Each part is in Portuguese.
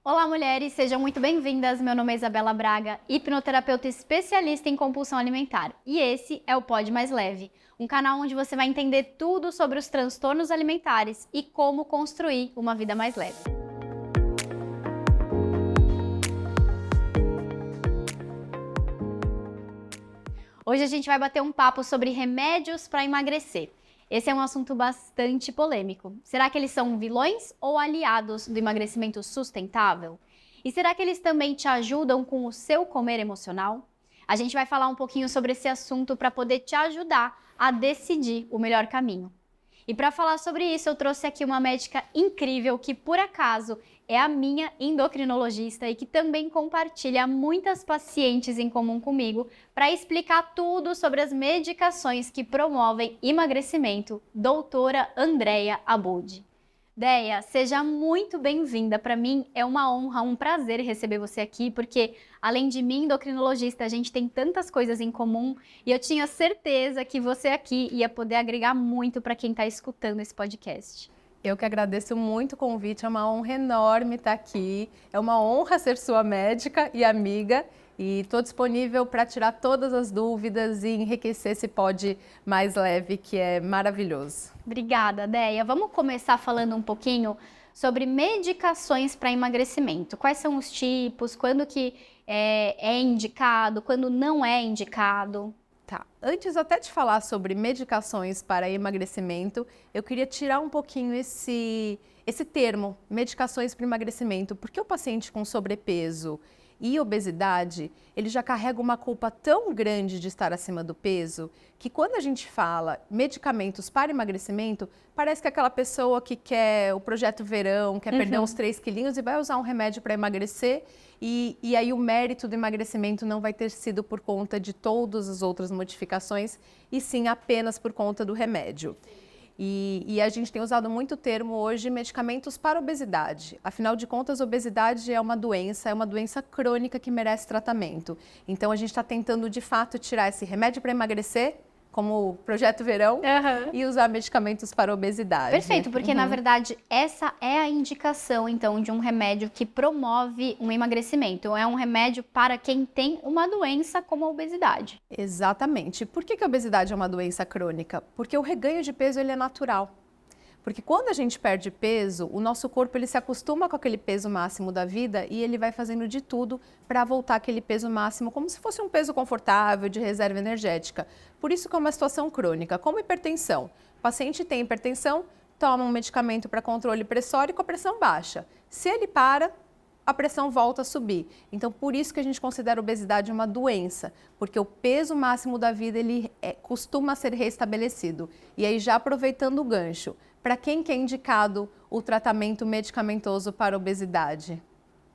Olá, mulheres, sejam muito bem-vindas. Meu nome é Isabela Braga, hipnoterapeuta especialista em compulsão alimentar. E esse é o Pode Mais Leve, um canal onde você vai entender tudo sobre os transtornos alimentares e como construir uma vida mais leve. Hoje a gente vai bater um papo sobre remédios para emagrecer. Esse é um assunto bastante polêmico. Será que eles são vilões ou aliados do emagrecimento sustentável? E será que eles também te ajudam com o seu comer emocional? A gente vai falar um pouquinho sobre esse assunto para poder te ajudar a decidir o melhor caminho. E para falar sobre isso, eu trouxe aqui uma médica incrível que, por acaso, é a minha endocrinologista e que também compartilha muitas pacientes em comum comigo para explicar tudo sobre as medicações que promovem emagrecimento, doutora Andréia Abud. Déia, seja muito bem-vinda. Para mim é uma honra, um prazer receber você aqui, porque além de mim, endocrinologista, a gente tem tantas coisas em comum e eu tinha certeza que você aqui ia poder agregar muito para quem está escutando esse podcast. Eu que agradeço muito o convite, é uma honra enorme estar aqui, é uma honra ser sua médica e amiga e estou disponível para tirar todas as dúvidas e enriquecer esse Pode Mais Leve, que é maravilhoso. Obrigada, Déia. Vamos começar falando um pouquinho sobre medicações para emagrecimento. Quais são os tipos, quando que é indicado, quando não é indicado? Tá, antes até de falar sobre medicações para emagrecimento, eu queria tirar um pouquinho esse termo, medicações para emagrecimento, porque o paciente com sobrepeso e obesidade, ele já carrega uma culpa tão grande de estar acima do peso, que quando a gente fala medicamentos para emagrecimento, parece que é aquela pessoa que quer o projeto verão, quer perder uns 3 quilinhos e vai usar um remédio para emagrecer, e aí o mérito do emagrecimento não vai ter sido por conta de todas as outras modificações, e sim apenas por conta do remédio. E a gente tem usado muito o termo hoje medicamentos para obesidade. Afinal de contas, obesidade é uma doença crônica que merece tratamento. Então a gente está tentando de fato tirar esse remédio para emagrecer, como o Projeto Verão, e usar medicamentos para obesidade. Perfeito, porque na verdade essa é a indicação então de um remédio que promove um emagrecimento. É um remédio para quem tem uma doença como a obesidade. Exatamente. Por que a obesidade é uma doença crônica? Porque o reganho de peso ele é natural. Porque quando a gente perde peso, o nosso corpo ele se acostuma com aquele peso máximo da vida e ele vai fazendo de tudo para voltar aquele peso máximo como se fosse um peso confortável de reserva energética. Por isso que é uma situação crônica, como hipertensão. O paciente tem hipertensão, toma um medicamento para controle pressórico, a pressão baixa. Se ele para, a pressão volta a subir. Então, por isso que a gente considera a obesidade uma doença, porque o peso máximo da vida ele costuma ser restabelecido. E aí, já aproveitando o gancho, para quem que é indicado o tratamento medicamentoso para obesidade?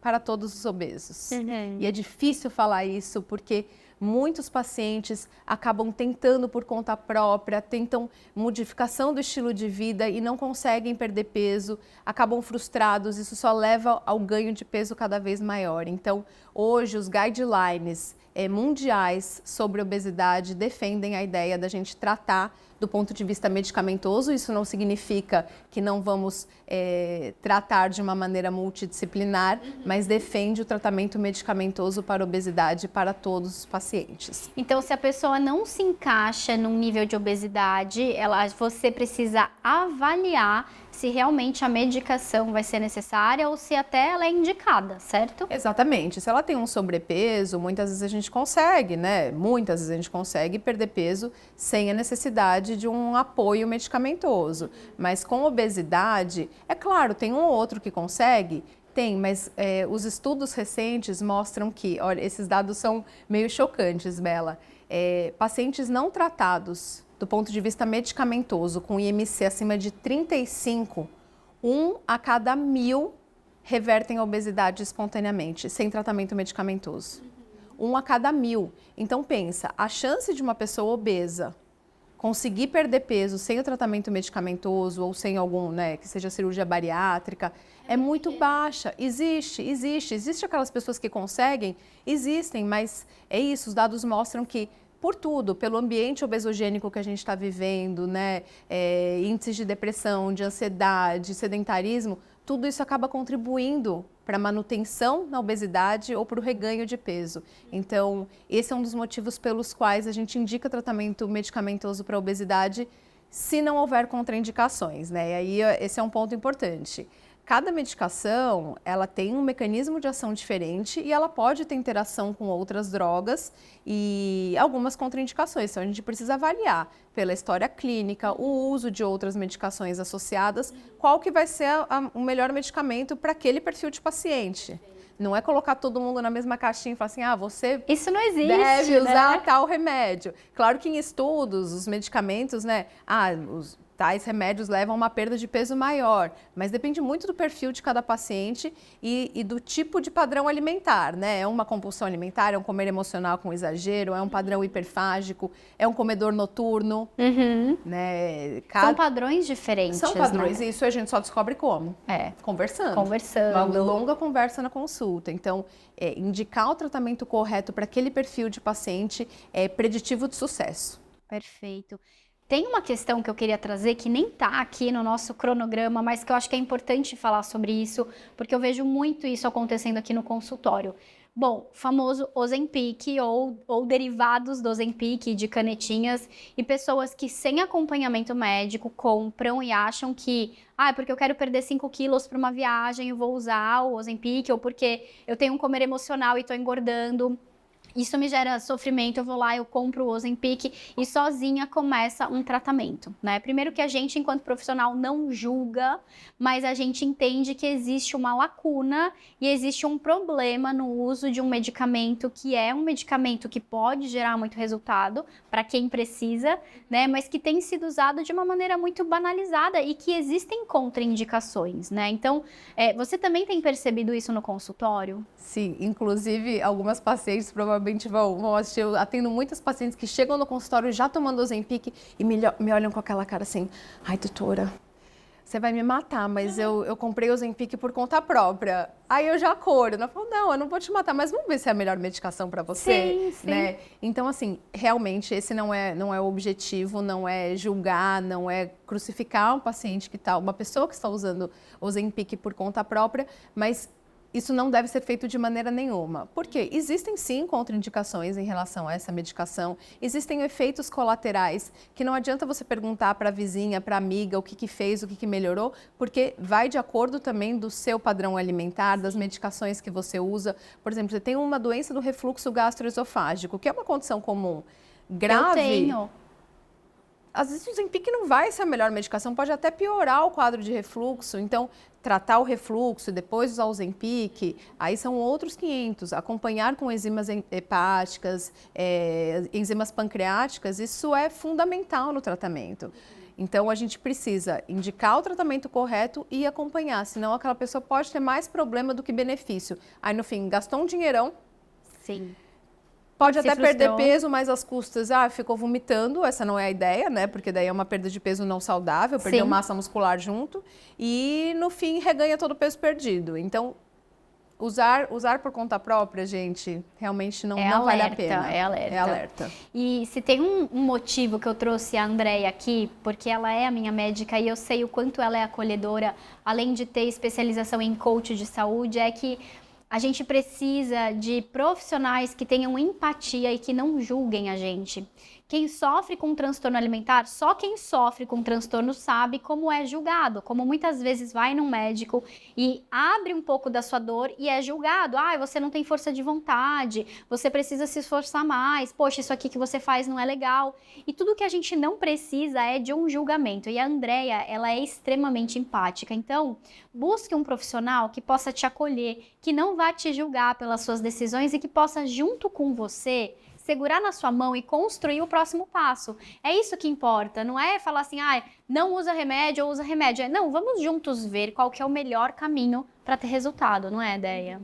Para todos os obesos. E é difícil falar isso porque muitos pacientes acabam tentando por conta própria, tentam modificação do estilo de vida e não conseguem perder peso, acabam frustrados, isso só leva ao ganho de peso cada vez maior. Então, hoje os guidelines mundiais sobre obesidade defendem a ideia da gente tratar do ponto de vista medicamentoso. Isso não significa que não vamos tratar de uma maneira multidisciplinar, mas defende o tratamento medicamentoso para obesidade para todos os pacientes. Então, se a pessoa não se encaixa num nível de obesidade, você precisa avaliar se realmente a medicação vai ser necessária ou se até ela é indicada, certo? Exatamente. Se ela tem um sobrepeso, muitas vezes a gente consegue, né? Muitas vezes a gente consegue perder peso sem a necessidade de um apoio medicamentoso. Mas com obesidade, é claro, tem um ou outro que consegue. Tem, mas os estudos recentes mostram que, olha, esses dados são meio chocantes, Bela. Pacientes não tratados do ponto de vista medicamentoso, com IMC acima de 35, 1 a cada 1000 revertem a obesidade espontaneamente, sem tratamento medicamentoso. 1 a cada 1000. Então pensa, a chance de uma pessoa obesa conseguir perder peso sem o tratamento medicamentoso ou sem algum, né, que seja cirurgia bariátrica, é muito baixa. Existe aquelas pessoas que conseguem, existem, mas é isso, os dados mostram que por tudo, pelo ambiente obesogênico que a gente está vivendo, né, índices de depressão, de ansiedade, sedentarismo, tudo isso acaba contribuindo para manutenção na obesidade ou para o reganho de peso. Então, esse é um dos motivos pelos quais a gente indica tratamento medicamentoso para obesidade se não houver contraindicações, né? E aí, esse é um ponto importante. Cada medicação, ela tem um mecanismo de ação diferente e ela pode ter interação com outras drogas e algumas contraindicações. Então, a gente precisa avaliar pela história clínica, o uso de outras medicações associadas, qual que vai ser o melhor medicamento para aquele perfil de paciente. Não é colocar todo mundo na mesma caixinha e falar assim, você Isso não existe, deve usar né? tal remédio. Claro que em estudos, os medicamentos, né, tais remédios levam a uma perda de peso maior, mas depende muito do perfil de cada paciente e do tipo de padrão alimentar, né? É uma compulsão alimentar, é um comer emocional com exagero, é um padrão hiperfágico, é um comedor noturno, né? São padrões diferentes, São padrões, né? e isso a gente só descobre como? Conversando. Uma longa conversa na consulta. Então, indicar o tratamento correto para aquele perfil de paciente é preditivo de sucesso. Perfeito. Tem uma questão que eu queria trazer que nem tá aqui no nosso cronograma, mas que eu acho que é importante falar sobre isso, porque eu vejo muito isso acontecendo aqui no consultório. Bom, famoso Ozempic ou derivados do Ozempic, de canetinhas, e pessoas que sem acompanhamento médico compram e acham que, porque eu quero perder 5 quilos para uma viagem, eu vou usar o Ozempic, ou porque eu tenho um comer emocional e estou engordando. Isso me gera sofrimento, eu vou lá, eu compro o Ozempic e sozinha começa um tratamento, né? Primeiro que a gente, enquanto profissional, não julga, mas a gente entende que existe uma lacuna e existe um problema no uso de um medicamento que é um medicamento que pode gerar muito resultado para quem precisa, né? Mas que tem sido usado de uma maneira muito banalizada e que existem contraindicações, né? Então, você também tem percebido isso no consultório? Sim, inclusive algumas pacientes provavelmente vão assistir. Eu atendo muitas pacientes que chegam no consultório já tomando Ozempic e me olham com aquela cara assim, ai doutora, você vai me matar, mas eu comprei Ozempic por conta própria. Aí eu já acordo, eu falo, não, eu não vou te matar, mas vamos ver se é a melhor medicação para você, sim. né? Então assim, realmente esse não é o objetivo, não é julgar, não é crucificar um paciente uma pessoa que está usando Ozempic por conta própria, mas isso não deve ser feito de maneira nenhuma. Por quê? Existem sim contraindicações em relação a essa medicação, existem efeitos colaterais que não adianta você perguntar para a vizinha, para a amiga o que fez, o que melhorou, porque vai de acordo também do seu padrão alimentar, das medicações que você usa. Por exemplo, você tem uma doença do refluxo gastroesofágico, que é uma condição comum grave. Eu tenho. Às vezes o Ozempic não vai ser a melhor medicação, pode até piorar o quadro de refluxo. Então, tratar o refluxo e depois usar o Ozempic, aí são outros 500. Acompanhar com enzimas hepáticas, enzimas pancreáticas, isso é fundamental no tratamento. Então, a gente precisa indicar o tratamento correto e acompanhar, senão aquela pessoa pode ter mais problema do que benefício. Aí, no fim, gastou um dinheirão. Sim. Pode até perder peso, mas às custas, ficou vomitando, essa não é a ideia, né? Porque daí é uma perda de peso não saudável, perdeu massa muscular junto e no fim reganha todo o peso perdido. Então, usar por conta própria, gente, realmente não vale a pena. É alerta. E se tem um motivo que eu trouxe a Andréia aqui, porque ela é a minha médica e eu sei o quanto ela é acolhedora, além de ter especialização em coach de saúde, é que a gente precisa de profissionais que tenham empatia e que não julguem a gente. Quem sofre com transtorno alimentar, só quem sofre com transtorno sabe como é julgado, como muitas vezes vai num médico e abre um pouco da sua dor e é julgado. Você não tem força de vontade, você precisa se esforçar mais, poxa, isso aqui que você faz não é legal. E tudo que a gente não precisa é de um julgamento. E a Andréia, ela é extremamente empática. Então, busque um profissional que possa te acolher, que não vá te julgar pelas suas decisões e que possa, junto com você, segurar na sua mão e construir o próximo passo. É isso que importa, não é falar assim, não usa remédio ou usa remédio. Não, vamos juntos ver qual que é o melhor caminho para ter resultado, não é, Déia?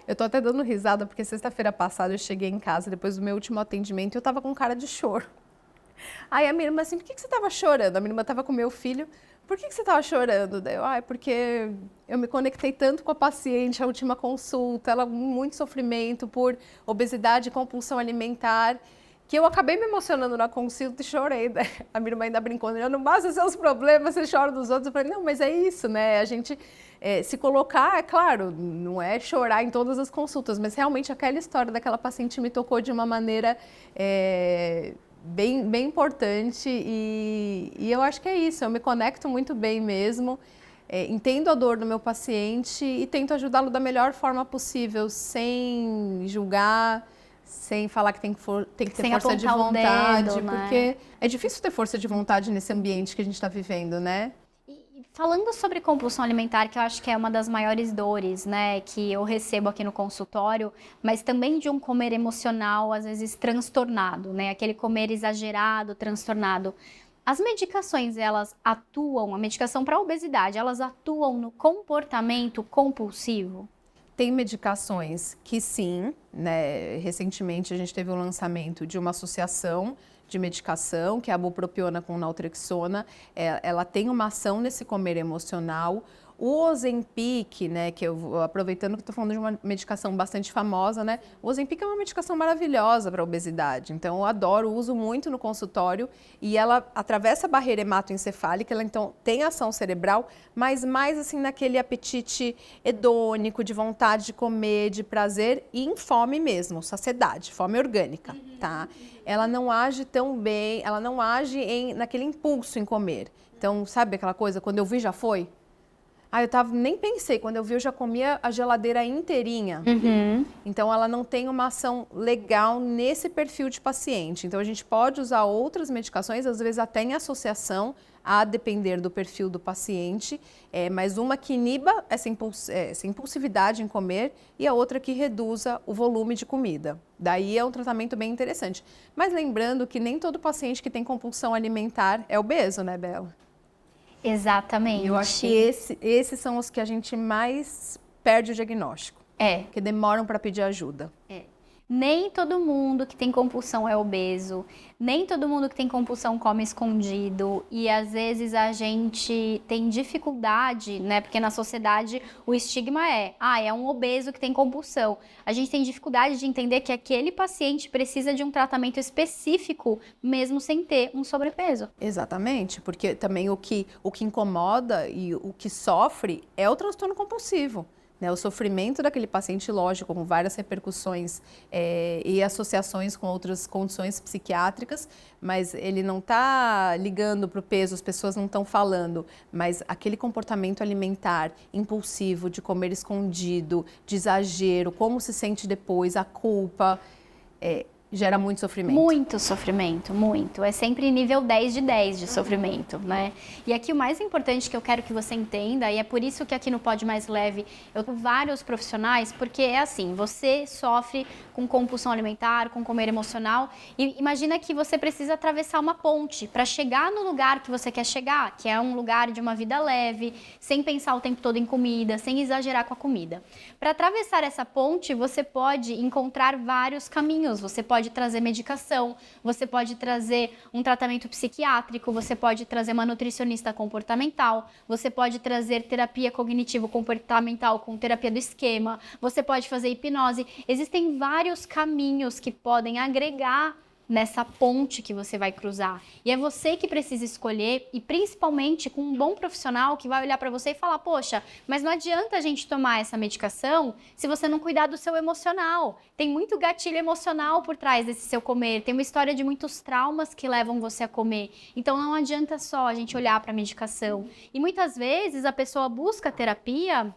Eu tô até dando risada porque sexta-feira passada eu cheguei em casa depois do meu último atendimento e eu tava com cara de choro. Aí a minha irmã assim, por que você tava chorando? A minha irmã tava com meu filho. Por que você estava chorando? Daí eu, porque eu me conectei tanto com a paciente, a última consulta, ela muito sofrimento por obesidade e compulsão alimentar. que eu acabei me emocionando na consulta e chorei, né? A minha irmã ainda brincou, não basta seus problemas, você chora dos outros. Eu falei, não, mas é isso, né? A gente se colocar, é claro, não é chorar em todas as consultas, mas realmente aquela história daquela paciente me tocou de uma maneira bem importante e eu acho que é isso, eu me conecto muito bem mesmo, entendo a dor do meu paciente e tento ajudá-lo da melhor forma possível, sem julgar, sem falar que tem que ter Sem força de apontar o vontade, dedo, né? porque é difícil ter força de vontade nesse ambiente que a gente está vivendo, né? E falando sobre compulsão alimentar, que eu acho que é uma das maiores dores, né, que eu recebo aqui no consultório, mas também de um comer emocional, às vezes transtornado, né, aquele comer exagerado, transtornado. As medicações, elas atuam, a medicação para obesidade, elas atuam no comportamento compulsivo? Tem medicações que sim, né? Recentemente a gente teve o lançamento de uma associação de medicação, que é a bupropiona com naltrexona. Ela tem uma ação nesse comer emocional. O Ozempic, né, que aproveitando que estou falando de uma medicação bastante famosa, né, o Ozempic é uma medicação maravilhosa para a obesidade, então eu adoro, uso muito no consultório e ela atravessa a barreira hematoencefálica, ela então tem ação cerebral, mas mais assim naquele apetite hedônico, de vontade de comer, de prazer e em fome mesmo, saciedade, fome orgânica, tá? Ela não age tão bem, ela não age naquele impulso em comer. Então, sabe aquela coisa, quando eu vi já foi? Nem pensei, quando eu vi eu já comia a geladeira inteirinha. Então ela não tem uma ação legal nesse perfil de paciente. Então a gente pode usar outras medicações, às vezes até em associação, a depender do perfil do paciente, mas uma que iniba essa impulsividade em comer e a outra que reduza o volume de comida. Daí é um tratamento bem interessante. Mas lembrando que nem todo paciente que tem compulsão alimentar é obeso, né, Bela? Exatamente. Eu acho que esses são os que a gente mais perde o diagnóstico. Que demoram para pedir ajuda. Nem todo mundo que tem compulsão é obeso, nem todo mundo que tem compulsão come escondido e às vezes a gente tem dificuldade, né? Porque na sociedade o estigma é um obeso que tem compulsão. A gente tem dificuldade de entender que aquele paciente precisa de um tratamento específico mesmo sem ter um sobrepeso. Exatamente, porque também o que incomoda e o que sofre é o transtorno compulsivo. Né, o sofrimento daquele paciente, lógico, com várias repercussões e associações com outras condições psiquiátricas, mas ele não está ligando para o peso, as pessoas não estão falando, mas aquele comportamento alimentar impulsivo, de comer escondido, de exagero, como se sente depois, a culpa, gera muito sofrimento. Muito sofrimento, muito. É sempre nível 10 de 10 de sofrimento, né? E aqui o mais importante que eu quero que você entenda, e é por isso que aqui no Pode Mais Leve eu tenho vários profissionais, porque é assim, você sofre com compulsão alimentar, com comer emocional, e imagina que você precisa atravessar uma ponte para chegar no lugar que você quer chegar, que é um lugar de uma vida leve, sem pensar o tempo todo em comida, sem exagerar com a comida. Para atravessar essa ponte, você pode encontrar vários caminhos, você pode trazer medicação, você pode trazer um tratamento psiquiátrico, você pode trazer uma nutricionista comportamental, você pode trazer terapia cognitivo-comportamental com terapia do esquema, você pode fazer hipnose. Existem vários caminhos que podem agregar nessa ponte que você vai cruzar. E é você que precisa escolher, e principalmente com um bom profissional que vai olhar para você e falar, poxa, mas não adianta a gente tomar essa medicação se você não cuidar do seu emocional. Tem muito gatilho emocional por trás desse seu comer, tem uma história de muitos traumas que levam você a comer. Então não adianta só a gente olhar para a medicação. E muitas vezes a pessoa busca terapia,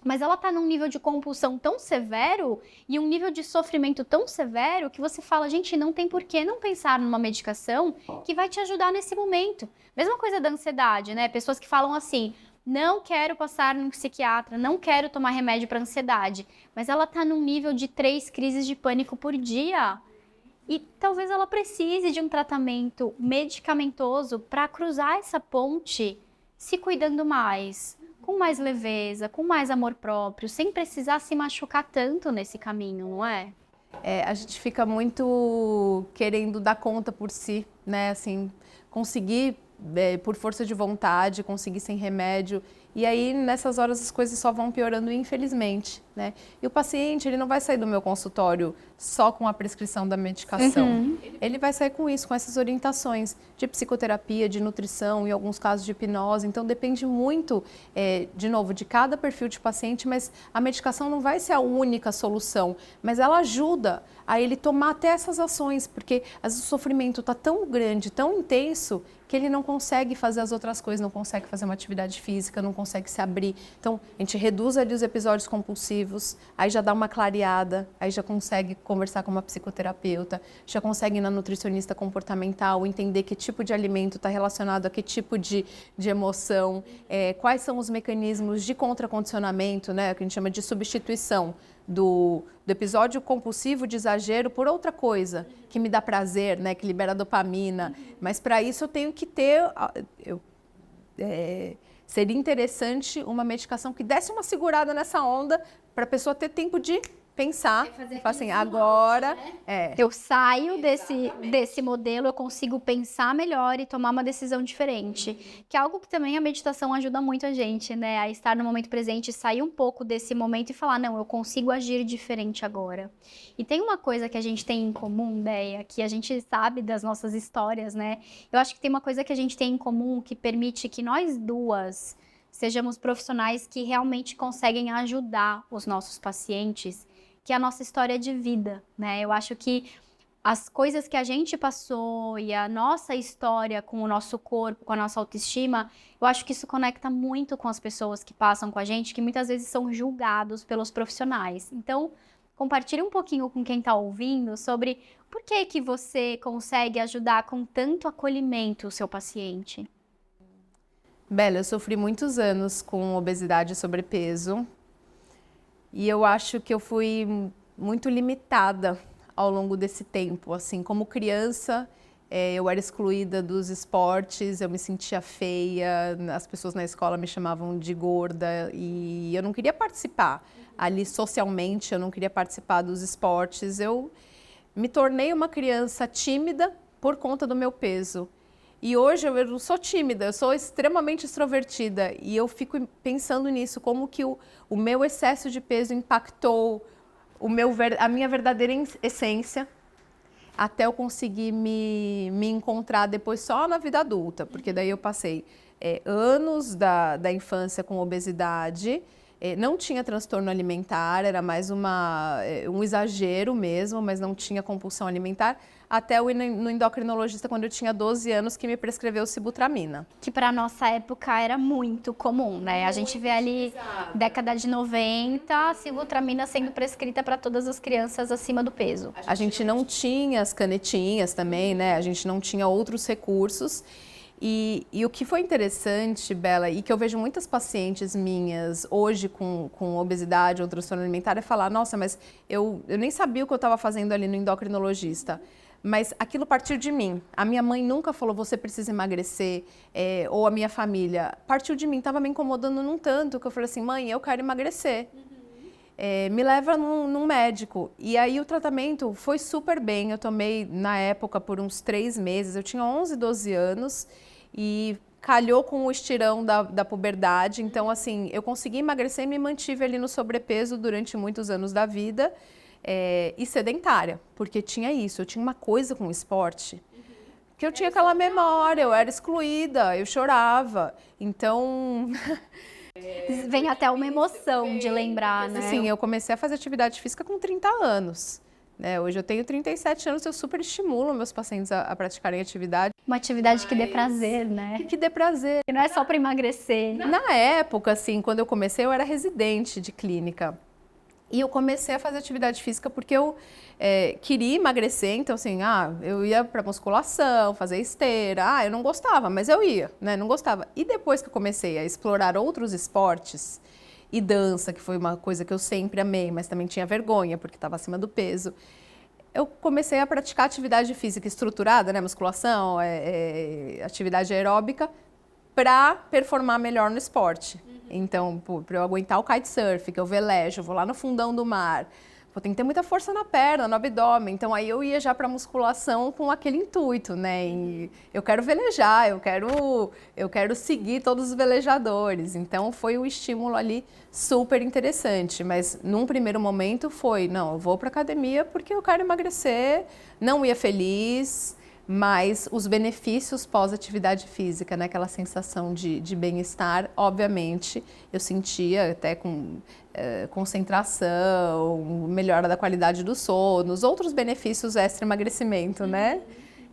mas ela está num nível de compulsão tão severo e um nível de sofrimento tão severo que você fala, gente, não tem por que não pensar numa medicação que vai te ajudar nesse momento. Mesma coisa da ansiedade, né? Pessoas que falam assim, não quero passar num psiquiatra, não quero tomar remédio para ansiedade, mas ela está num nível de 3 crises de pânico por dia. E talvez ela precise de um tratamento medicamentoso para cruzar essa ponte se cuidando mais, com mais leveza, com mais amor próprio, sem precisar se machucar tanto nesse caminho, não é? A gente fica muito querendo dar conta por si, né? Assim, conseguir por força de vontade, conseguir sem remédio. E aí, nessas horas, as coisas só vão piorando, infelizmente, né? E o paciente, ele não vai sair do meu consultório só com a prescrição da medicação. Ele vai sair com isso, com essas orientações de psicoterapia, de nutrição, em alguns casos de hipnose. Então, depende muito, de novo, de cada perfil de paciente, mas a medicação não vai ser a única solução, mas ela ajuda a ele tomar até essas ações, porque às vezes o sofrimento está tão grande, tão intenso, que ele não consegue fazer as outras coisas, não consegue fazer uma atividade física, não consegue se abrir. Então, a gente reduz ali os episódios compulsivos, aí já dá uma clareada, aí já consegue conversar com uma psicoterapeuta, já consegue ir na nutricionista comportamental, entender que tipo de alimento está relacionado a que tipo de emoção, quais são os mecanismos de contracondicionamento, né, que a gente chama de substituição do episódio compulsivo de exagero por outra coisa que me dá prazer, né, que libera dopamina. Mas para isso eu tenho que ter, seria interessante uma medicação que desse uma segurada nessa onda para a pessoa ter tempo de pensar, falar assim, agora... Eu saio desse modelo, eu consigo pensar melhor e tomar uma decisão diferente. Que é algo que também a meditação ajuda muito a gente, né? A estar no momento presente, sair um pouco desse momento e falar, não, eu consigo agir diferente agora. E tem uma coisa que a gente tem em comum, Deia, que a gente sabe das nossas histórias, né? Eu acho que tem uma coisa que a gente tem em comum que permite que nós duas sejamos profissionais que realmente conseguem ajudar os nossos pacientes, que é a nossa história de vida, né? Eu acho que as coisas que a gente passou e a nossa história com o nosso corpo, com a nossa autoestima, eu acho que isso conecta muito com as pessoas que passam com a gente, que muitas vezes são julgados pelos profissionais. Então, compartilhe um pouquinho com quem está ouvindo sobre por que você consegue ajudar com tanto acolhimento o seu paciente. Bela, eu sofri muitos anos com obesidade e sobrepeso. E eu acho que eu fui muito limitada ao longo desse tempo. Assim, como criança, eu era excluída dos esportes, eu me sentia feia, as pessoas na escola me chamavam de gorda e eu não queria participar. Ali, socialmente, eu não queria participar dos esportes. Eu me tornei uma criança tímida por conta do meu peso. E hoje eu não sou tímida, eu sou extremamente extrovertida e eu fico pensando nisso, como que o meu excesso de peso impactou a minha verdadeira essência até eu conseguir me encontrar depois só na vida adulta, porque daí eu passei anos da infância com obesidade, não tinha transtorno alimentar, era mais um exagero mesmo, mas não tinha compulsão alimentar, até eu ir no endocrinologista quando eu tinha 12 anos, que me prescreveu sibutramina. Que para nossa época era muito comum, né? A gente vê ali, década de 90, sibutramina sendo prescrita para todas as crianças acima do peso. A gente não tinha as canetinhas também, né? A gente não tinha outros recursos. E o que foi interessante, Bela, e que eu vejo muitas pacientes minhas hoje com obesidade ou transtorno alimentar, é falar, nossa, mas eu nem sabia o que eu estava fazendo ali no endocrinologista. Mas aquilo partiu de mim. A minha mãe nunca falou, você precisa emagrecer, ou a minha família. Partiu de mim, estava me incomodando num tanto que eu falei assim, mãe, eu quero emagrecer. Me leva num médico. E aí o tratamento foi super bem. Eu tomei, na época, por uns 3 meses. Eu tinha 11, 12 anos e calhou com o estirão da puberdade. Então, assim, eu consegui emagrecer e me mantive ali no sobrepeso durante muitos anos da vida. E sedentária, porque tinha isso, eu tinha uma coisa com o esporte, que eu tinha aquela memória, eu era excluída, eu chorava, então... Vem até uma emoção de lembrar, né? Sim, eu comecei a fazer atividade física com 30 anos, né? Hoje eu tenho 37 anos, eu super estimulo meus pacientes a praticarem atividade. Uma atividade que dê prazer, né? Que dê prazer. Que não é só para emagrecer. Na época, assim, quando eu comecei, eu era residente de clínica. E eu comecei a fazer atividade física porque eu queria emagrecer, então assim, eu ia para musculação, fazer esteira, eu não gostava, mas eu ia, né, não gostava. E depois que eu comecei a explorar outros esportes e dança, que foi uma coisa que eu sempre amei, mas também tinha vergonha porque estava acima do peso, eu comecei a praticar atividade física estruturada, né, musculação, atividade aeróbica, para performar melhor no esporte. Então, para eu aguentar o kitesurf, que eu velejo, vou lá no fundão do mar, pô, tem que ter muita força na perna, no abdômen. Então aí eu ia já para musculação com aquele intuito, né? E eu quero velejar, eu quero seguir todos os velejadores. Então foi um estímulo ali super interessante, mas num primeiro momento foi, não, eu vou para academia porque eu quero emagrecer, não ia feliz, mas os benefícios pós-atividade física, né? Aquela sensação de bem-estar, obviamente, eu sentia até com concentração, melhora da qualidade do sono, os outros benefícios extra-emagrecimento, né?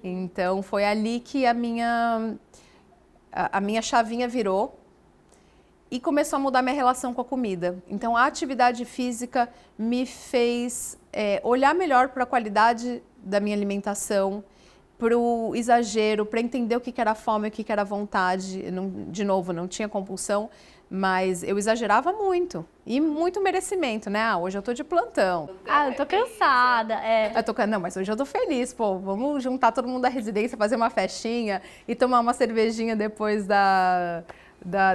Então, foi ali que a minha chavinha virou e começou a mudar minha relação com a comida. Então, a atividade física me fez olhar melhor para a qualidade da minha alimentação, para o exagero, para entender o que era fome, o que era vontade. De novo, não tinha compulsão, mas eu exagerava muito. E muito merecimento, né? Ah, hoje eu tô de plantão. Ah, eu tô cansada. Não, mas hoje eu tô feliz, pô. Vamos juntar todo mundo da residência, fazer uma festinha e tomar uma cervejinha depois da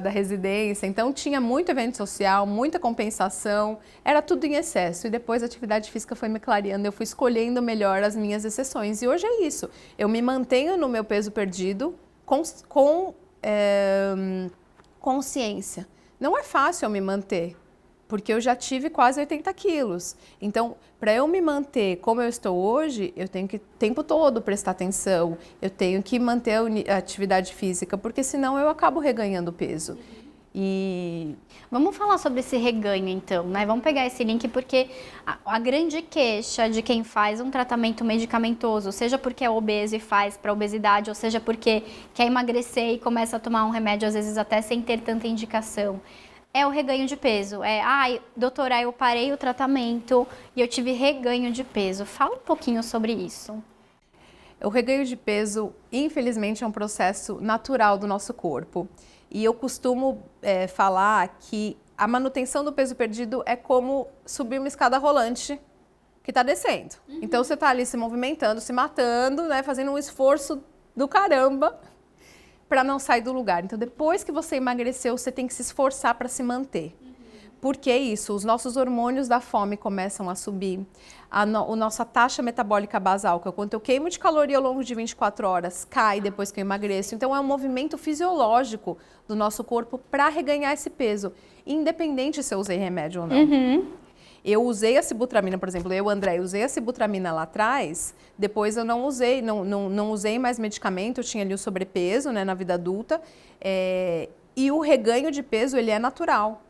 residência. Então tinha muito evento social, muita compensação, era tudo em excesso. E depois a atividade física foi me clareando, eu fui escolhendo melhor as minhas exceções. E hoje é isso, eu me mantenho no meu peso perdido com consciência. Não é fácil eu me manter, porque eu já tive quase 80 quilos. Então, para eu me manter como eu estou hoje, eu tenho que o tempo todo prestar atenção, eu tenho que manter a atividade física, porque senão eu acabo reganhando peso. E vamos falar sobre esse reganho, então, né? Vamos pegar esse link, porque a grande queixa de quem faz um tratamento medicamentoso, seja porque é obeso e faz para obesidade, ou seja porque quer emagrecer e começa a tomar um remédio, às vezes até sem ter tanta indicação, é o reganho de peso. Doutora, eu parei o tratamento e eu tive reganho de peso. Fala um pouquinho sobre isso. O reganho de peso, infelizmente, é um processo natural do nosso corpo. E eu costumo falar que a manutenção do peso perdido é como subir uma escada rolante que está descendo. Então, você está ali se movimentando, se matando, né, fazendo um esforço do caramba para não sair do lugar. Então, depois que você emagreceu, você tem que se esforçar para se manter. Por que isso? Os nossos hormônios da fome começam a subir, a nossa taxa metabólica basal, que é o quanto eu queimo de caloria ao longo de 24 horas, cai depois que eu emagreço. Então, é um movimento fisiológico do nosso corpo para reganhar esse peso, independente se eu usei remédio ou não. Eu usei a sibutramina, por exemplo, André, usei a sibutramina lá atrás, depois eu não usei, não usei mais medicamento, eu tinha ali o sobrepeso, né, na vida adulta, e o reganho de peso, ele é natural.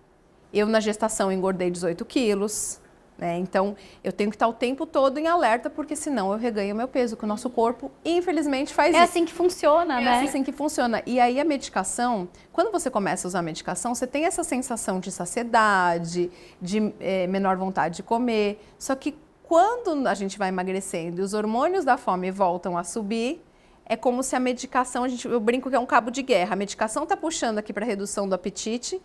Eu, na gestação, engordei 18 quilos, né? Então, eu tenho que estar o tempo todo em alerta, porque senão eu reganho meu peso, que o nosso corpo, infelizmente, faz isso. É assim que funciona, né? É assim que funciona. E aí, a medicação, quando você começa a usar a medicação, você tem essa sensação de saciedade, de menor vontade de comer. Só que quando a gente vai emagrecendo e os hormônios da fome voltam a subir, é como se a medicação, eu brinco que é um cabo de guerra. A medicação está puxando aqui para redução do apetite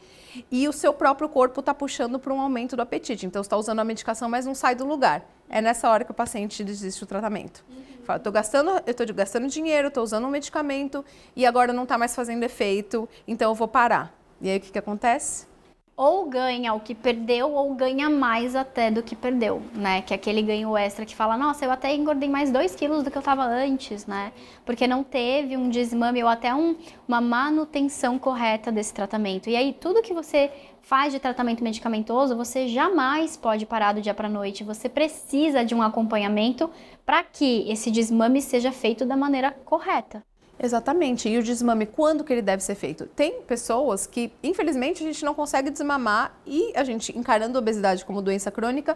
e o seu próprio corpo está puxando para um aumento do apetite. Então, você está usando a medicação, mas não sai do lugar. É nessa hora que o paciente desiste do tratamento. Fala, eu estou gastando dinheiro, estou usando um medicamento e agora não está mais fazendo efeito, então eu vou parar. E aí, o que acontece? Ou ganha o que perdeu, ou ganha mais até do que perdeu, né? Que é aquele ganho extra que fala, nossa, eu até engordei mais 2 quilos do que eu tava antes, né? Porque não teve um desmame ou até uma manutenção correta desse tratamento. E aí, tudo que você faz de tratamento medicamentoso, você jamais pode parar do dia para noite. Você precisa de um acompanhamento para que esse desmame seja feito da maneira correta. Exatamente. E o desmame, quando que ele deve ser feito? Tem pessoas que, infelizmente, a gente não consegue desmamar e a gente, encarando a obesidade como doença crônica,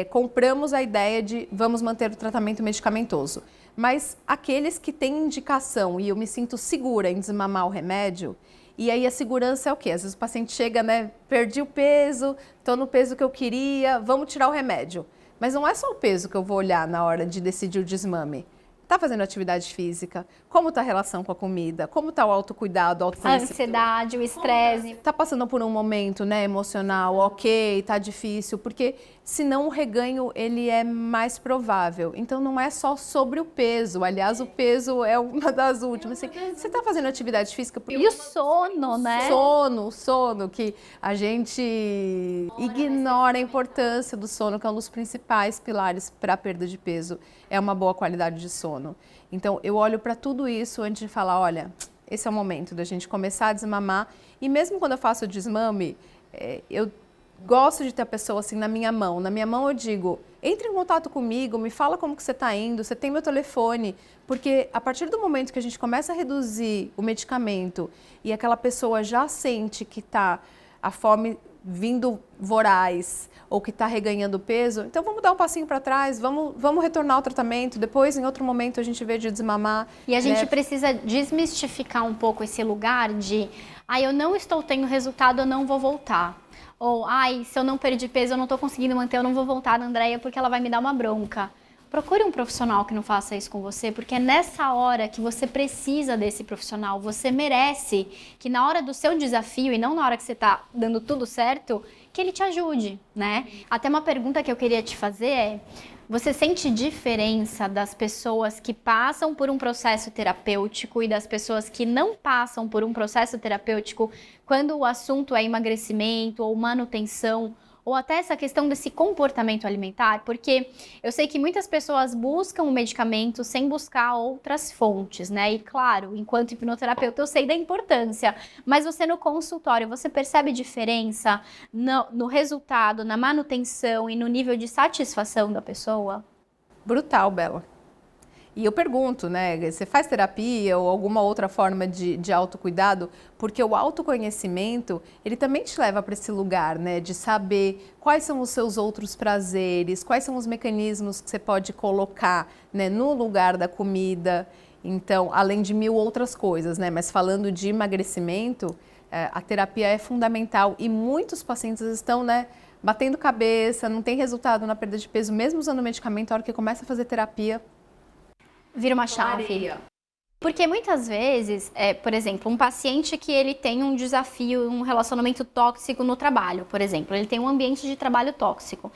compramos a ideia de vamos manter o tratamento medicamentoso. Mas aqueles que têm indicação e eu me sinto segura em desmamar o remédio, e aí a segurança é o quê? Às vezes o paciente chega, né, perdi o peso, estou no peso que eu queria, vamos tirar o remédio. Mas não é só o peso que eu vou olhar na hora de decidir o desmame. Tá fazendo atividade física? Como tá a relação com a comida? Como tá o autocuidado, o A autoconhecimento? ansiedade, o estresse. Tá passando por um momento, né, emocional, ok, tá difícil, porque senão o reganho ele é mais provável. Então não é só sobre o peso, aliás, o peso é uma das últimas. Assim, você tá fazendo atividade física? E o sono, né? Sono, que a gente ignora a importância do sono, que é um dos principais pilares para a perda de peso, é uma boa qualidade de sono. Então eu olho para tudo isso antes de falar, olha, esse é o momento da gente começar a desmamar. E mesmo quando eu faço o desmame, eu gosto de ter a pessoa assim na minha mão. Na minha mão eu digo, entre em contato comigo, me fala como que você está indo, você tem meu telefone. Porque a partir do momento que a gente começa a reduzir o medicamento e aquela pessoa já sente que está a fome vindo voraz ou que está reganhando peso, então vamos dar um passinho para trás, vamos retornar ao tratamento, depois em outro momento a gente vê de desmamar. E a gente né? precisa desmistificar um pouco esse lugar de, eu não estou tendo resultado, eu não vou voltar. Ou, se eu não perdi peso, eu não estou conseguindo manter, eu não vou voltar na Andreia porque ela vai me dar uma bronca. Procure um profissional que não faça isso com você, porque é nessa hora que você precisa desse profissional. Você merece que na hora do seu desafio e não na hora que você está dando tudo certo, que ele te ajude, né? Até uma pergunta que eu queria te fazer é: você sente diferença das pessoas que passam por um processo terapêutico e das pessoas que não passam por um processo terapêutico quando o assunto é emagrecimento ou manutenção, ou até essa questão desse comportamento alimentar? Porque eu sei que muitas pessoas buscam o medicamento sem buscar outras fontes, né? E claro, enquanto hipnoterapeuta eu sei da importância, mas você no consultório, você percebe diferença no resultado, na manutenção e no nível de satisfação da pessoa? Brutal, Bela. E eu pergunto, né, você faz terapia ou alguma outra forma de autocuidado? Porque o autoconhecimento, ele também te leva para esse lugar, né, de saber quais são os seus outros prazeres, quais são os mecanismos que você pode colocar, né, no lugar da comida. Então, além de mil outras coisas, né, mas falando de emagrecimento, a terapia é fundamental e muitos pacientes estão, né, batendo cabeça, não tem resultado na perda de peso, mesmo usando medicamento, a hora que começa a fazer terapia, vira uma chave. Porque muitas vezes, por exemplo, um paciente que ele tem um desafio, um relacionamento tóxico no trabalho, por exemplo, ele tem um ambiente de trabalho tóxico.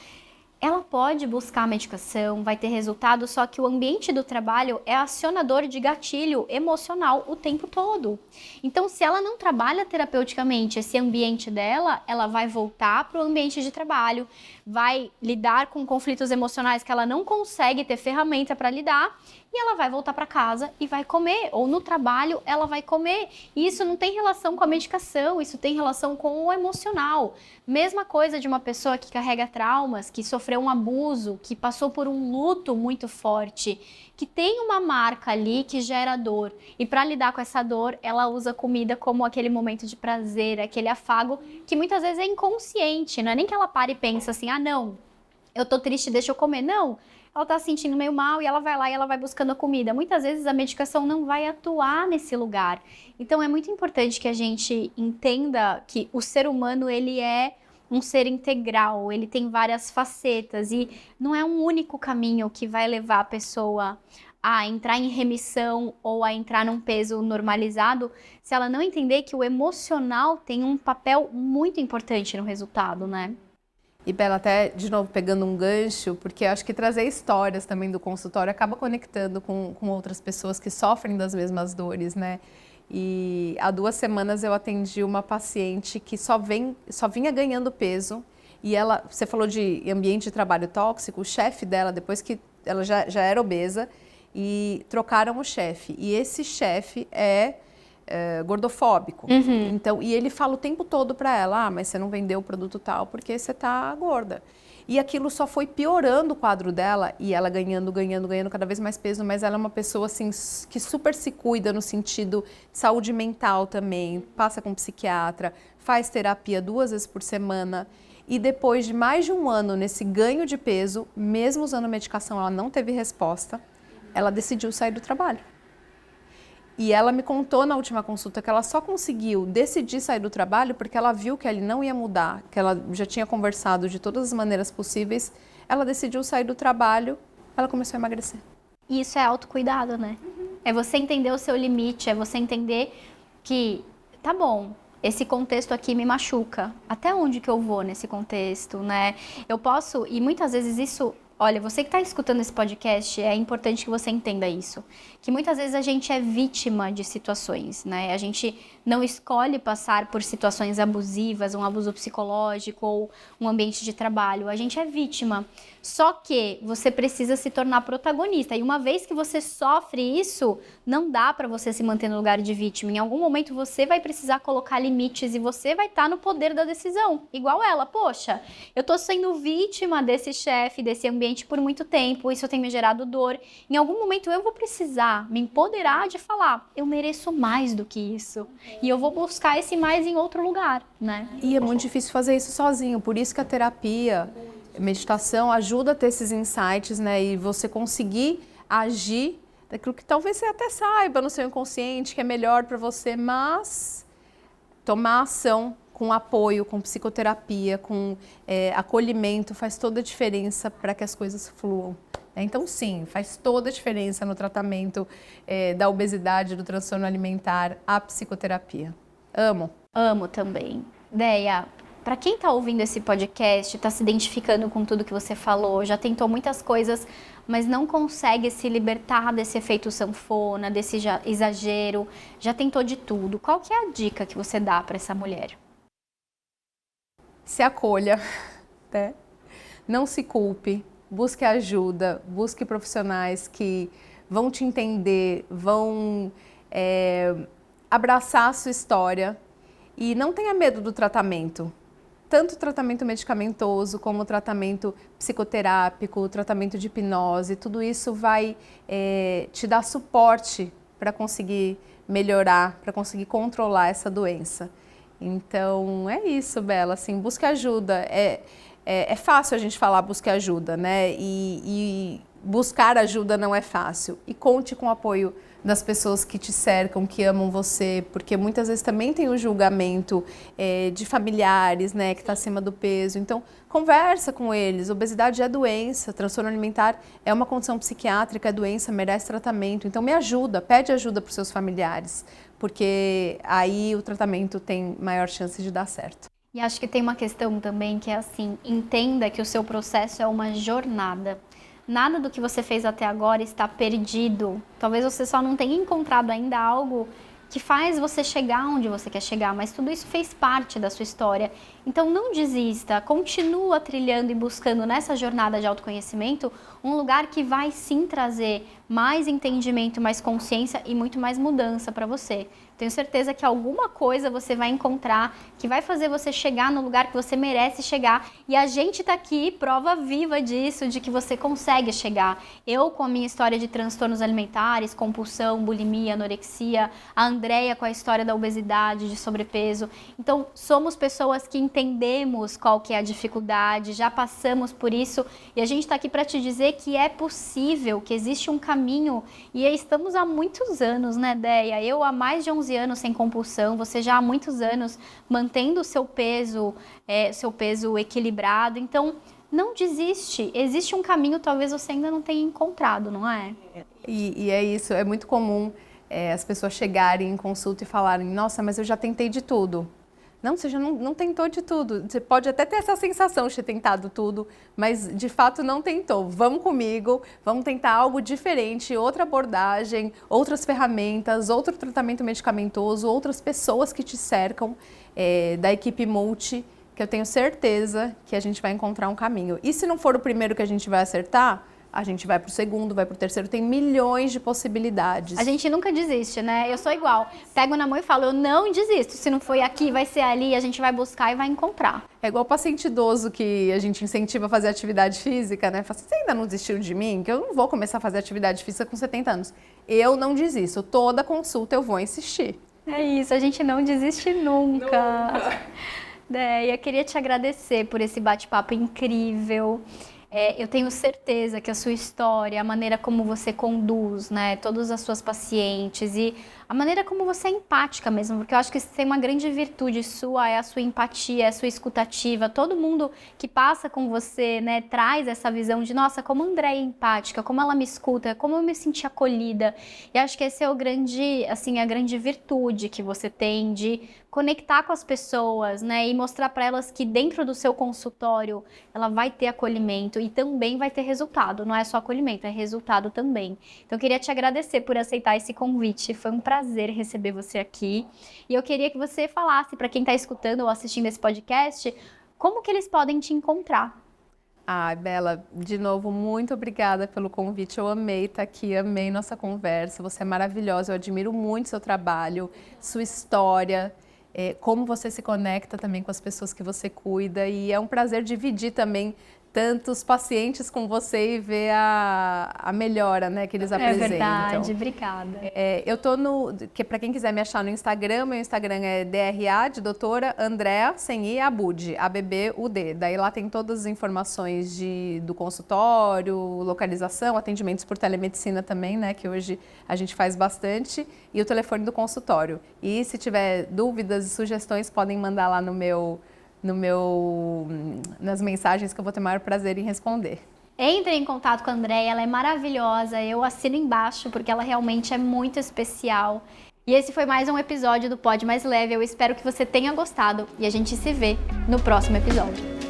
Ela pode buscar a medicação, vai ter resultado, só que o ambiente do trabalho é acionador de gatilho emocional o tempo todo. Então, se ela não trabalha terapeuticamente esse ambiente dela, ela vai voltar para o ambiente de trabalho, vai lidar com conflitos emocionais que ela não consegue ter ferramenta para lidar, e ela vai voltar para casa e vai comer, ou no trabalho ela vai comer. E isso não tem relação com a medicação, isso tem relação com o emocional. Mesma coisa de uma pessoa que carrega traumas, que sofreu um abuso, que passou por um luto muito forte, que tem uma marca ali que gera dor. E para lidar com essa dor, ela usa comida como aquele momento de prazer, aquele afago, que muitas vezes é inconsciente. Não é nem que ela para e pensa assim, não, eu tô triste, deixa eu comer. Não. Ela está se sentindo meio mal e ela vai lá e ela vai buscando a comida. Muitas vezes a medicação não vai atuar nesse lugar. Então é muito importante que a gente entenda que o ser humano, ele é um ser integral, ele tem várias facetas e não é um único caminho que vai levar a pessoa a entrar em remissão ou a entrar num peso normalizado, se ela não entender que o emocional tem um papel muito importante no resultado, né? E Bela, até de novo pegando um gancho, porque eu acho que trazer histórias também do consultório acaba conectando com outras pessoas que sofrem das mesmas dores, né? E há 2 semanas eu atendi uma paciente que só vinha ganhando peso e ela, você falou de ambiente de trabalho tóxico, o chefe dela, depois que ela já era obesa, e trocaram o chefe. E esse chefe é gordofóbico. Então, e ele fala o tempo todo para ela, mas você não vendeu o produto tal porque você tá gorda. E aquilo só foi piorando o quadro dela e ela ganhando cada vez mais peso, mas ela é uma pessoa assim que super se cuida no sentido de saúde mental também, passa com psiquiatra, faz terapia 2 vezes por semana. E depois de mais de 1 ano nesse ganho de peso, mesmo usando medicação, ela não teve resposta, ela decidiu sair do trabalho. E ela me contou na última consulta que ela só conseguiu decidir sair do trabalho porque ela viu que ele não ia mudar, que ela já tinha conversado de todas as maneiras possíveis, ela decidiu sair do trabalho, ela começou a emagrecer. E isso é autocuidado, né? É você entender o seu limite, é você entender que, tá bom, esse contexto aqui me machuca. Até onde que eu vou nesse contexto, né? Eu posso, e muitas vezes isso... Olha, você que está escutando esse podcast, é importante que você entenda isso. Que muitas vezes a gente é vítima de situações, né? A gente não escolhe passar por situações abusivas, um abuso psicológico ou um ambiente de trabalho. A gente é vítima. Só que você precisa se tornar protagonista. E uma vez que você sofre isso, não dá para você se manter no lugar de vítima. Em algum momento você vai precisar colocar limites e você vai estar no poder da decisão. Igual ela. Poxa, eu tô sendo vítima desse chefe, desse ambiente por muito tempo. Isso tem me gerado dor. Em algum momento eu vou precisar me empoderar de falar, eu mereço mais do que isso. E eu vou buscar esse mais em outro lugar, né? E é muito difícil fazer isso sozinho. Por isso que a terapia... meditação ajuda a ter esses insights, né? E você conseguir agir daquilo que talvez você até saiba no seu inconsciente, que é melhor para você, mas tomar ação com apoio, com psicoterapia, com acolhimento, faz toda a diferença para que as coisas fluam. Então, sim, faz toda a diferença no tratamento da obesidade, do transtorno alimentar, a psicoterapia. Amo. Amo também. Deia, para quem está ouvindo esse podcast, está se identificando com tudo que você falou, já tentou muitas coisas, mas não consegue se libertar desse efeito sanfona, desse exagero, já tentou de tudo. Qual que é a dica que você dá para essa mulher? Se acolha, né? Não se culpe, busque ajuda, busque profissionais que vão te entender, vão abraçar a sua história e não tenha medo do tratamento. Tanto o tratamento medicamentoso como o tratamento psicoterápico, o tratamento de hipnose, tudo isso vai te dar suporte para conseguir melhorar, para conseguir controlar essa doença. Então, é isso, Bela, assim, busque ajuda. É fácil a gente falar busque ajuda, né? E buscar ajuda não é fácil. E conte com o apoio das pessoas que te cercam, que amam você, porque muitas vezes também tem o julgamento de familiares, né, que está acima do peso. Então, conversa com eles. Obesidade é doença, transtorno alimentar é uma condição psiquiátrica, é doença, merece tratamento. Então, me ajuda, pede ajuda para os seus familiares, porque aí o tratamento tem maior chance de dar certo. E acho que tem uma questão também que é assim, entenda que o seu processo é uma jornada. Nada do que você fez até agora está perdido. Talvez você só não tenha encontrado ainda algo que faz você chegar onde você quer chegar, mas tudo isso fez parte da sua história. Então não desista, continua trilhando e buscando nessa jornada de autoconhecimento um lugar que vai sim trazer mais entendimento, mais consciência e muito mais mudança para você. Tenho certeza que alguma coisa você vai encontrar que vai fazer você chegar no lugar que você merece chegar. E a gente tá aqui, prova viva disso, de que você consegue chegar. Eu, com a minha história de transtornos alimentares, compulsão, bulimia, anorexia, a Andreia com a história da obesidade, de sobrepeso. Então, somos pessoas que entendemos qual que é a dificuldade, já passamos por isso e a gente tá aqui para te dizer que é possível, que existe um caminho e estamos há muitos anos, né, Deia? Eu há mais de 11 anos sem compulsão, você já há muitos anos mantendo o seu peso equilibrado, então não desiste, existe um caminho, talvez você ainda não tenha encontrado, não é? E é isso, é muito comum as pessoas chegarem em consulta e falarem, nossa, mas eu já tentei de tudo. Não, você já não tentou de tudo. Você pode até ter essa sensação de ter tentado tudo, mas de fato não tentou. Vamos comigo, vamos tentar algo diferente, outra abordagem, outras ferramentas, outro tratamento medicamentoso, outras pessoas que te cercam da equipe Multi, que eu tenho certeza que a gente vai encontrar um caminho. E se não for o primeiro que a gente vai acertar, a gente vai pro segundo, vai pro terceiro, tem milhões de possibilidades. A gente nunca desiste, né? Eu sou igual. Pego na mão e falo, eu não desisto. Se não foi aqui, vai ser ali, a gente vai buscar e vai encontrar. É igual paciente idoso que a gente incentiva a fazer atividade física, né? Fala assim, você ainda não desistiu de mim? Que eu não vou começar a fazer atividade física com 70 anos. Eu não desisto. Toda consulta eu vou insistir. É isso, a gente não desiste nunca. Deia, queria te agradecer por esse bate-papo incrível. Eu tenho certeza que a sua história, a maneira como você conduz, né, todas as suas pacientes e a maneira como você é empática mesmo, porque eu acho que isso tem uma grande virtude sua, é a sua empatia, é a sua escutativa. Todo mundo que passa com você, né, traz essa visão de, nossa, como a Andréia é empática, como ela me escuta, como eu me senti acolhida. E acho que esse é o grande, assim, a grande virtude que você tem de conectar com as pessoas, né, e mostrar para elas que dentro do seu consultório ela vai ter acolhimento e também vai ter resultado. Não é só acolhimento, é resultado também. Então eu queria te agradecer por aceitar esse convite. Foi um prazer receber você aqui. E eu queria que você falasse para quem está escutando ou assistindo esse podcast, como que eles podem te encontrar. Ai, Bela, de novo, muito obrigada pelo convite. Eu amei estar aqui, amei nossa conversa. Você é maravilhosa, eu admiro muito seu trabalho, sua história, como você se conecta também com as pessoas que você cuida. E é um prazer dividir também tantos pacientes com você e ver a melhora, né, que eles apresentam. É verdade, obrigada. Eu tô para quem quiser me achar no Instagram, meu Instagram é DRA, de doutora Andréa, sem I, Abud, ABBUD. Daí lá tem todas as informações do consultório, localização, atendimentos por telemedicina também, né, que hoje a gente faz bastante, e o telefone do consultório. E se tiver dúvidas e sugestões, podem mandar lá nas mensagens que eu vou ter o maior prazer em responder. Entre em contato com a Andréia, ela é maravilhosa, eu assino embaixo porque ela realmente é muito especial. E esse foi mais um episódio do Pod Mais Leve, eu espero que você tenha gostado e a gente se vê no próximo episódio.